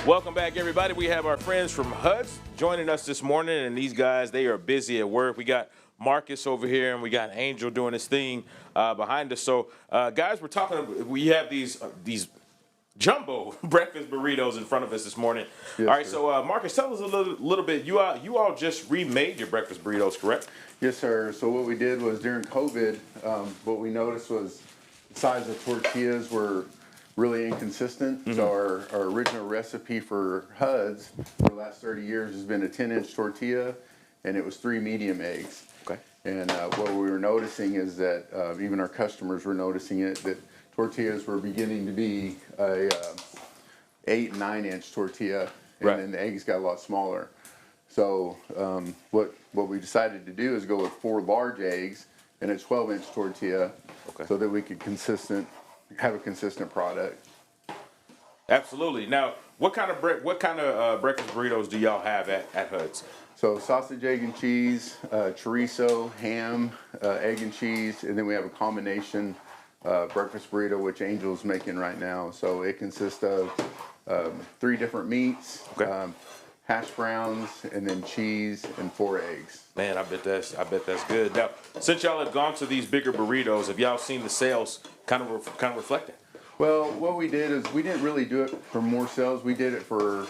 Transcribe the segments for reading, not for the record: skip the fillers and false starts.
Welcome back, everybody. We have our friends from Huds joining us this morning, and these guys, they are busy at work. We got Marcus over here, and we got Angel doing his thing behind us. So, guys, we're talking. We have these jumbo breakfast burritos in front of us this morning. Yes, all right, sir. so Marcus, tell us a little bit. You all just remade your breakfast burritos, correct? Yes, sir. So what we did was during COVID, what we noticed was the size of tortillas were really inconsistent. So our original recipe for Huds for the last 30 years has been a 10-inch tortilla, and it was 3 medium eggs. Okay. And what we were noticing is that even our customers were noticing it, that tortillas were beginning to be a 8 and 9-inch tortilla, and Right. then the eggs got a lot smaller. So what we decided to do is go with 4 large eggs and a 12-inch tortilla, Okay. so that we could have a consistent product. Absolutely. Now, what kind of breakfast burritos do y'all have at Huds? So sausage, egg, and cheese, chorizo, ham, egg and cheese, and then we have a combination breakfast burrito, which Angel's making right now. So it consists of 3 different meats, Okay. hash browns, and then cheese and 4 eggs. Man, I bet that's good. Now, since y'all have gone to these bigger burritos, have y'all seen the sales kind of reflecting? Well, what we did is we didn't really do it for more sales. We did it for,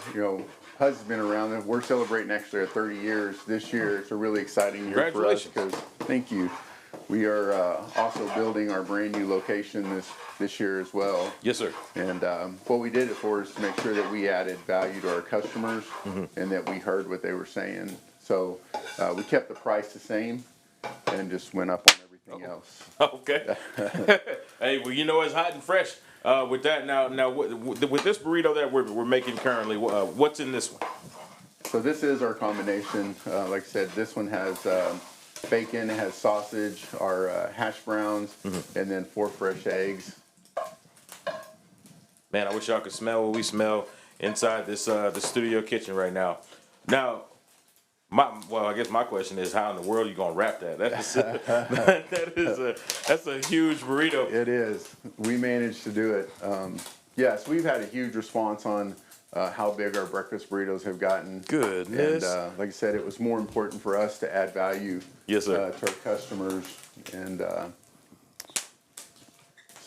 Hud's has been around, and we're celebrating actually our 30 years this year. It's a really exciting year for us because, thank you. We are also building our brand new location this year as well. Yes, sir. And what we did it for is to make sure that we added value to our customers and that we heard what they were saying. So we kept the price the same and just went up on everything else. Okay. Hey, well, it's hot and fresh with that. Now, with this burrito that we're making currently, what's in this one? So this is our combination. Like I said, this one has bacon, it has sausage, our hash browns, and then 4 fresh eggs. Man, I wish y'all could smell what we smell inside this the studio kitchen right now. Now, I guess my question is, how in the world are you gonna wrap that? That's a huge burrito. It is. We managed to do it. Yes, we've had a huge response on how big our breakfast burritos have gotten. Goodness. And like I said, it was more important for us to add value Yes, sir. to our customers, and so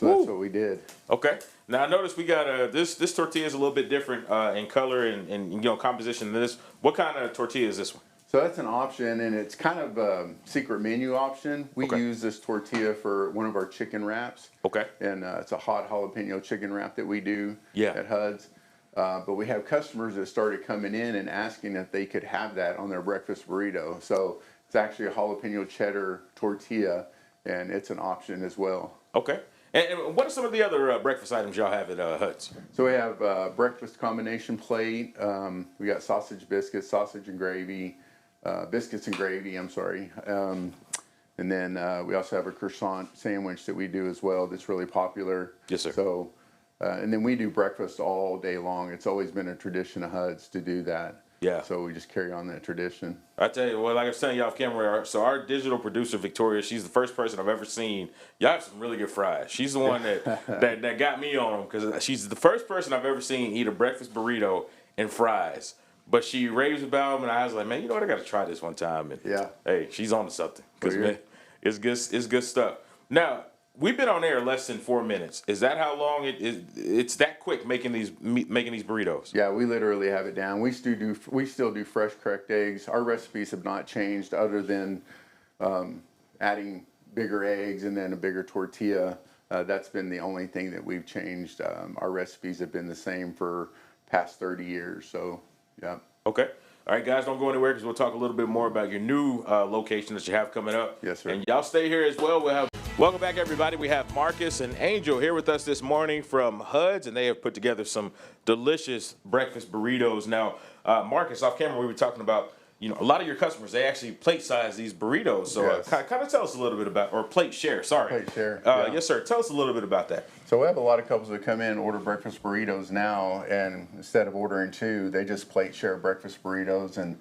that's what we did. Okay. Now I noticed we got this tortilla is a little bit different in color and composition than this. What kind of tortilla is this one? So that's an option, and it's kind of a secret menu option. We Okay. use this tortilla for one of our chicken wraps. Okay. And it's a hot jalapeno chicken wrap that we do Yeah. at Hud's. But we have customers that started coming in and asking if they could have that on their breakfast burrito. So it's actually a jalapeno cheddar tortilla, and it's an option as well. Okay. And what are some of the other breakfast items y'all have at Huds? So we have breakfast combination plate. We got sausage biscuits, sausage and gravy, biscuits and gravy, I'm sorry. And then we also have a croissant sandwich that we do as well that's really popular. Yes, sir. So, and then we do breakfast all day long. It's always been a tradition of Hud's to do that. Yeah. So we just carry on that tradition. I tell you, well, like I was telling you off camera, so our digital producer Victoria, she's the first person I've ever seen. Y'all have some really good fries. She's the one that got me on them because she's the first person I've ever seen eat a breakfast burrito and fries. But she raves about them, and I was like, man, you know what? I got to try this one time. And Yeah. hey, she's on to something because Well, man, it's good stuff. Now we've been on air less than 4 minutes. Is that how long it is? It's that quick making these burritos. Yeah, we literally have it down. We still do fresh cracked eggs. Our recipes have not changed other than adding bigger eggs and then a bigger tortilla. That's been the only thing that we've changed. Our recipes have been the same for past 30 years. So, yeah. Okay. All right, guys, don't go anywhere because we'll talk a little bit more about your new location that you have coming up. Yes, sir. And y'all stay here as well. Welcome back, everybody. We have Marcus and Angel here with us this morning from Huds, and they have put together some delicious breakfast burritos. Now, Marcus, off camera, we were talking about, a lot of your customers, they actually plate size these burritos. So Yes. kind of tell us a little bit about, or plate share, sorry. Plate share, yeah. Yes, sir. Tell us a little bit about that. So we have a lot of couples that come in and order breakfast burritos now, and instead of ordering 2, they just plate share breakfast burritos and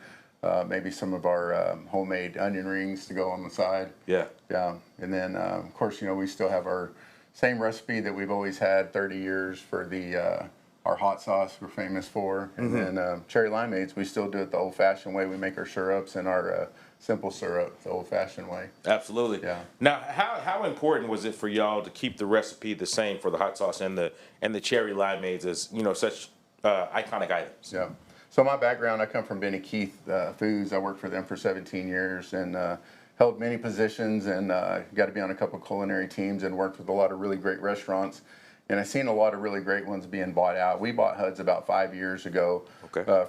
maybe some of our homemade onion rings to go on the side. Yeah. Yeah, and then of course we still have our same recipe that we've always had 30 years for the our hot sauce we're famous for. And then cherry limeades, we still do it the old-fashioned way. We make our syrups and our simple syrup the old-fashioned way. Absolutely. Yeah. Now, how important was it for y'all to keep the recipe the same for the hot sauce and the cherry limeades as such iconic items? Yeah. So my background, I come from Benny Keith Foods. I worked for them for 17 years and held many positions and got to be on a couple culinary teams and worked with a lot of really great restaurants. And I've seen a lot of really great ones being bought out. We bought HUD's about 5 years ago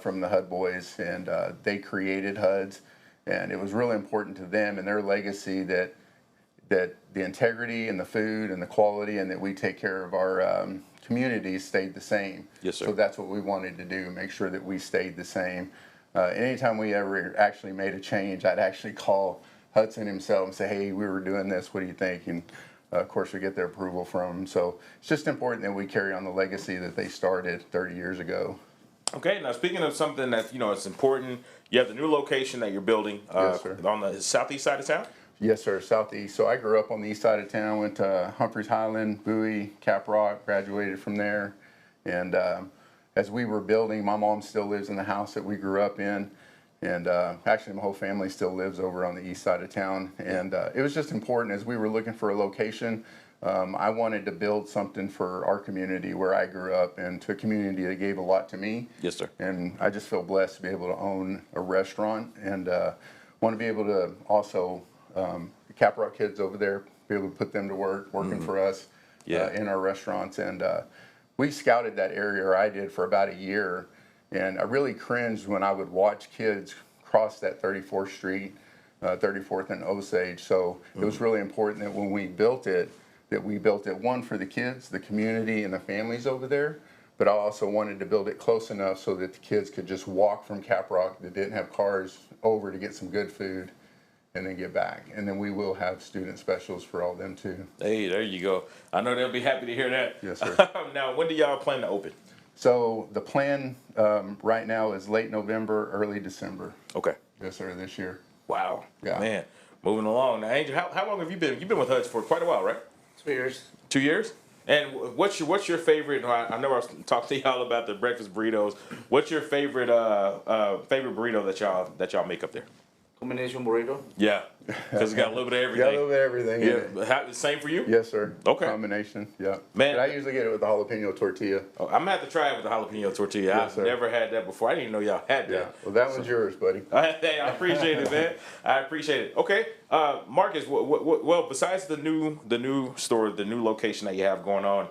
from the HUD boys, and they created HUD's. And it was really important to them and their legacy that the integrity and the food and the quality and that we take care of our communities stayed the same. Yes, sir. So that's what we wanted to do, make sure that we stayed the same. Anytime we ever actually made a change, I'd actually call Hudson himself and say, hey, we were doing this, what do you think? And of course, we get their approval from him. So it's just important that we carry on the legacy that they started 30 years ago. Okay, now speaking of something that, it's important, you have the new location that you're building Yes, sir. on the southeast side of town? Yes, sir, southeast. So I grew up on the east side of town, went to Humphreys Highland, Bowie, Caprock, graduated from there. And as we were building, my mom still lives in the house that we grew up in. And actually, my whole family still lives over on the east side of town. And it was just important as we were looking for a location. I wanted to build something for our community where I grew up and to a community that gave a lot to me. Yes, sir. And I just feel blessed to be able to own a restaurant and want to be able to also, the Caprock kids over there, be able to put them to work, working for us in our restaurants. And we scouted that area, or I did, for about a year. And I really cringed when I would watch kids cross that 34th Street, 34th and Osage. So it was really important that when we built it, one for the kids, the community, and the families over there. But I also wanted to build it close enough so that the kids could just walk from Caprock that didn't have cars over to get some good food and then get back. And then we will have student specials for all them too. Hey, there you go. I know they'll be happy to hear that. Yes, sir. Now, when do y'all plan to open? So the plan right now is late November, early December. Okay. Yes, sir, this year. Wow. Yeah. Man, moving along. Now, Angel, how long have you been? You've been with HUD's for quite a while, right? 2 years. 2 years? And what's your favorite? I know I was talking to y'all about the breakfast burritos. What's your favorite favorite burrito that y'all make up there? Combination burrito. Yeah, because it got a little bit of everything. Got a little bit of everything in it. Yeah, same for you? Yes, sir. Okay. Combination, yeah. Man. But I usually get it with the jalapeno tortilla. Oh, I'm gonna have to try it with the jalapeno tortilla. Yes, I've sir. never had that before. I didn't even know y'all had that. Yeah. Well, that one's yours, buddy. Hey, I appreciate it, man. I appreciate it. Okay, Marcus. Well, besides the new store, the new location that you have going on,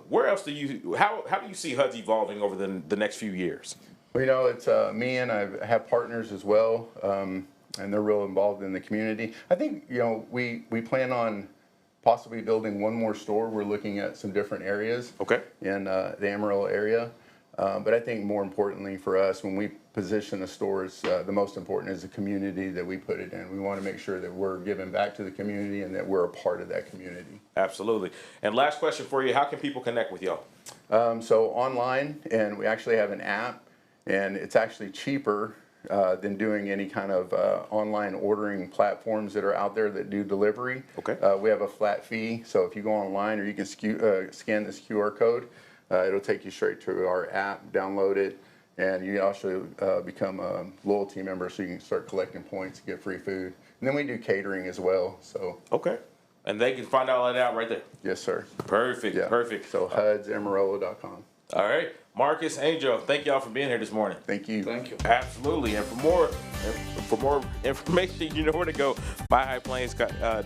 where else do you? How do you see HUD's evolving over the next few years? Well, it's me and I have partners as well, and they're real involved in the community. I think we plan on possibly building one more store. We're looking at some different areas in the Amarillo area. But I think more importantly for us, when we position the stores, the most important is the community that we put it in. We want to make sure that we're giving back to the community and that we're a part of that community. Absolutely. And last question for you: how can people connect with y'all? So online, and we actually have an app, and it's actually cheaper than doing any kind of online ordering platforms that are out there that do delivery. Okay. We have a flat fee, so if you go online or you can scan this QR code, it'll take you straight to our app, download it, and you also become a loyalty member so you can start collecting points, get free food. And then we do catering as well. So. Okay. And they can find all that out right there. Yes, sir. Perfect. Yeah. Perfect. So HUDsAmarillo.com. All right. Marcus, Angel, thank y'all for being here this morning. Thank you. Thank you. Absolutely. And for more information, you know where to go. MyHighPlains.com.